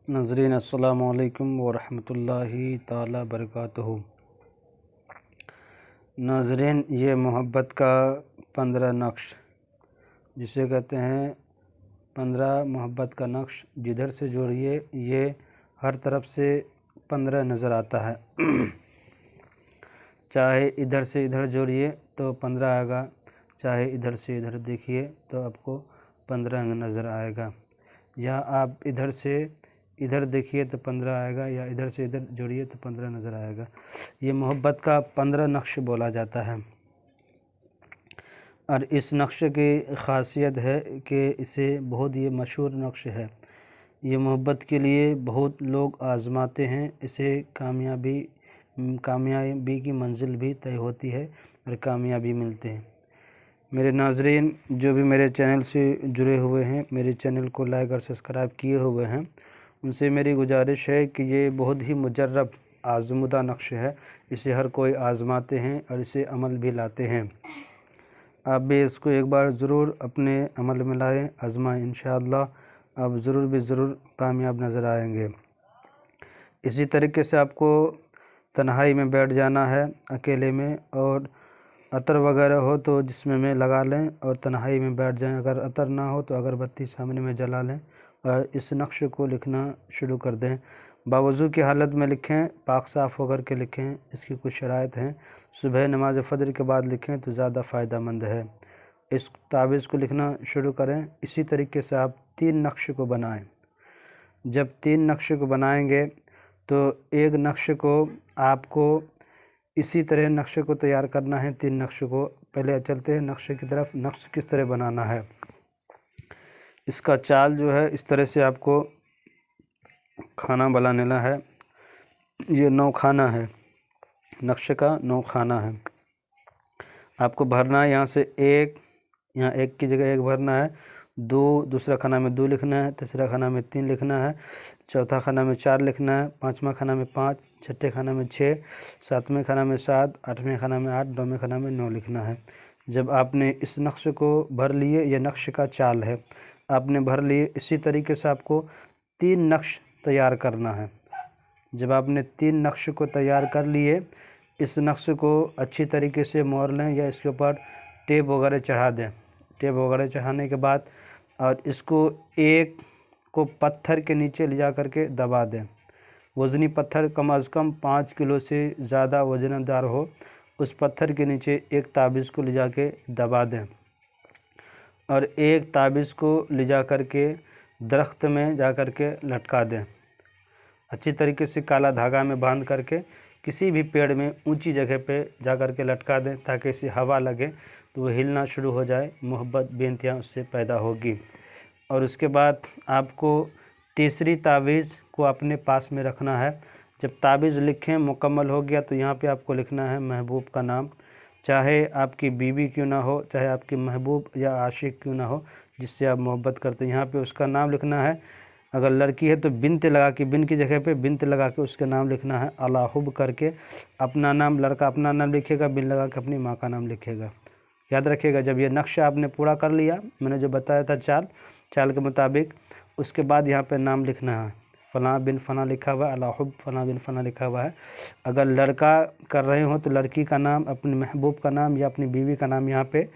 नाज़रीन अस्सलामु अलैकुम वरहमतुल्लाहि ताला बरकातुहू। नाज़रीन, ये मोहब्बत का 15 नक्श जिसे कहते हैं 15 मोहब्बत का नक्श, जिधर से जोड़िए ये हर तरफ से 15 नज़र आता है। चाहे इधर से इधर जोड़िए तो 15 आएगा, चाहे इधर से इधर देखिए तो आपको 15 नज़र आएगा, या आप इधर से इधर देखिए तो 15 आएगा, या इधर से इधर जोड़िए तो 15 नज़र आएगा। ये मोहब्बत का 15 नक्श बोला जाता है। और इस नक्श की ख़ासियत है कि इसे बहुत ये मशहूर नक्श है। ये मोहब्बत के लिए बहुत लोग आज़माते हैं, इसे कामयाबी की मंजिल भी तय होती है और कामयाबी मिलते हैं। मेरे नाज़रीन, जो भी मेरे चैनल से जुड़े हुए हैं, मेरे चैनल को लाइक और सब्सक्राइब किए हुए हैं, उनसे मेरी गुजारिश है कि ये बहुत ही मुजर्रब आज़मूदा नक्श है। इसे हर कोई आज़माते हैं और इसे अमल भी लाते हैं। आप भी इसको एक बार ज़रूर अपने अमल में लाएँ, आज़माएँ। इंशाअल्लाह आप ज़रूर कामयाब नज़र आएंगे। इसी तरीके से आपको तन्हाई में बैठ जाना है, अकेले में, और अतर वगैरह हो तो जिस्म में लगा लें और तन्हाई में बैठ जाएं। अगर अतर ना हो तो अगरबत्ती सामने में जला लें और इस नक्श को लिखना शुरू कर दें। बावज़ू की हालत में लिखें, पाक साफ़ होकर के लिखें। इसकी कुछ शराइत हैं। सुबह नमाज फ़जर के बाद लिखें तो ज़्यादा फ़ायदेमंद है। इस तावीज़ को लिखना शुरू करें। इसी तरीके से आप 3 नक्श को बनाएं। जब 3 नक्श को बनाएंगे तो एक नक्श को आपको इसी तरह नक्शे को तैयार करना है। 3 नक्श को पहले चलते हैं नक्शे की तरफ। नक्श किस तरह बनाना है, इसका चाल जो है इस तरह से आपको खाना बनाना है। ये 9 खाना है, नक्शे का 9 खाना है। आपको भरना है यहाँ से 1, यहाँ 1 की जगह 1 भरना है। 2, दूसरा खाना में 2 लिखना है। तीसरा खाना में 3 लिखना है। चौथा खाना में 4 लिखना है। 5वां खाना में 5, छठे खाना में 6, 7वें खाना में 7, 8वें खाना में 8, 9वें खाना में 9 लिखना है। जब आपने इस नक्श को भर लिए, यह नक्श का चाल है, आपने भर लिए। इसी तरीके से आपको 3 नक्श तैयार करना है। जब आपने 3 नक्श को तैयार कर लिए, इस नक्श को अच्छी तरीके से मोड़ लें या इसके ऊपर टेप वगैरह चढ़ा दें। टेप वगैरह चढ़ाने के बाद और इसको एक को पत्थर के नीचे ले जा करके दबा दें। वज़नी पत्थर कम अज़ कम 5 किलो से ज़्यादा वज़नदार हो, उस पत्थर के नीचे एक ताबीज़ को ले जा के दबा दें और एक ताबीज़ को ले जा कर के दरख्त में जा कर के लटका दें। अच्छी तरीके से काला धागा में बांध करके किसी भी पेड़ में ऊंची जगह पे जा कर के लटका दें, ताकि इसे हवा लगे तो वो हिलना शुरू हो जाए। मोहब्बत बेइंतहा उससे पैदा होगी। और उसके बाद आपको तीसरी तावीज़ को अपने पास में रखना है। जब तावीज़ लिखें मुकम्मल हो गया तो यहाँ पे आपको लिखना है महबूब का नाम। चाहे आपकी बीवी क्यों ना हो, चाहे आपकी महबूब या आशिक क्यों ना हो, जिससे आप मोहब्बत करते हैं, यहाँ पे उसका नाम लिखना है। अगर लड़की है तो बिनत लगा के, बिन की जगह पे बिनत लगा के उसका नाम लिखना है। अला हुब करके अपना नाम, लड़का अपना नाम लिखेगा, बिन लगा के अपनी माँ का नाम लिखेगा। याद रखिएगा, जब ये नक्शा आपने पूरा कर लिया, मैंने जो बताया था चाल के मुताबिक, उसके बाद यहाँ पे नाम लिखना है। फ़लाँ बिन फ़लाँ लिखा हुआ है, अला हुब फ़लाँ बिन फ़लाँ लिखा हुआ है। अगर लड़का कर रहे हो तो लड़की का नाम, अपने महबूब का नाम या अपनी बीवी का नाम यहाँ पे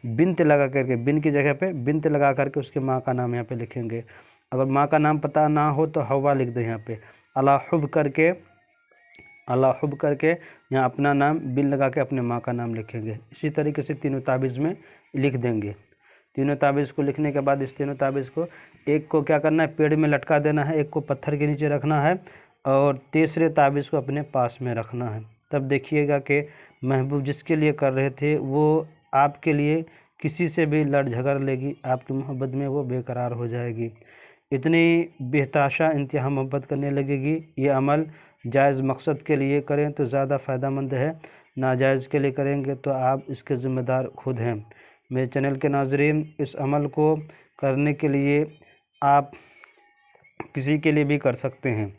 बिनत लगा करके, बिन की जगह पे बिनत लगा करके उसके माँ का नाम यहाँ पे लिखेंगे। अगर माँ का नाम पता ना हो तो हवा लिख दो यहाँ पे। अला हुब करके, अला हुब करके यहाँ अपना नाम बिन लगा के अपने माँ का नाम लिखेंगे। इसी तरीके से तीनों ताबीज़ में लिख देंगे। तीनों ताबीज़ को लिखने के बाद इस तीनों ताबीज़ को, एक को क्या करना है, पेड़ में लटका देना है, एक को पत्थर के नीचे रखना है और तीसरे ताबीज़ को अपने पास में रखना है। तब देखिएगा कि महबूब जिसके लिए कर रहे थे वो आपके लिए किसी से भी लड़ झगड़ लेगी, आपकी मोहब्बत में वो बेकरार हो जाएगी। इतनी बेतहाशा इंतहा मोहब्बत करने लगेगी। ये अमल जायज़ मकसद के लिए करें तो ज़्यादा फ़ायदेमंद है, नाजायज़ के लिए करेंगे तो आप इसके ज़िम्मेदार खुद हैं। मेरे चैनल के नाज़रीन, इस अमल को करने के लिए आप किसी के लिए भी कर सकते हैं,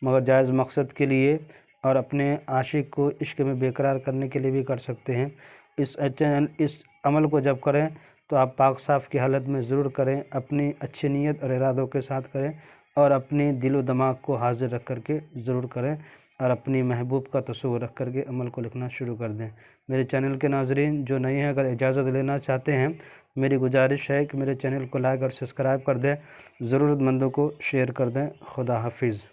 मगर जायज़ मकसद के लिए और अपने आशिक को इश्क में बेकरार करने के लिए भी कर सकते हैं। इस अमल को जब करें तो आप पाक साफ़ की हालत में ज़रूर करें, अपनी अच्छी नीयत और इरादों के साथ करें। اور اپنی دل و دماغ کو حاضر رکھ کر کے ضرور کریں، اور اپنی محبوب کا تصور رکھ کر کے عمل کو لکھنا شروع کر دیں۔ میرے چینل کے ناظرین جو نئے ہیں، اگر اجازت لینا چاہتے ہیں، میری گزارش ہے کہ میرے چینل کو لائک اور سبسکرائب کر دیں، ضرورت مندوں کو شیئر کر دیں۔ خدا حافظ۔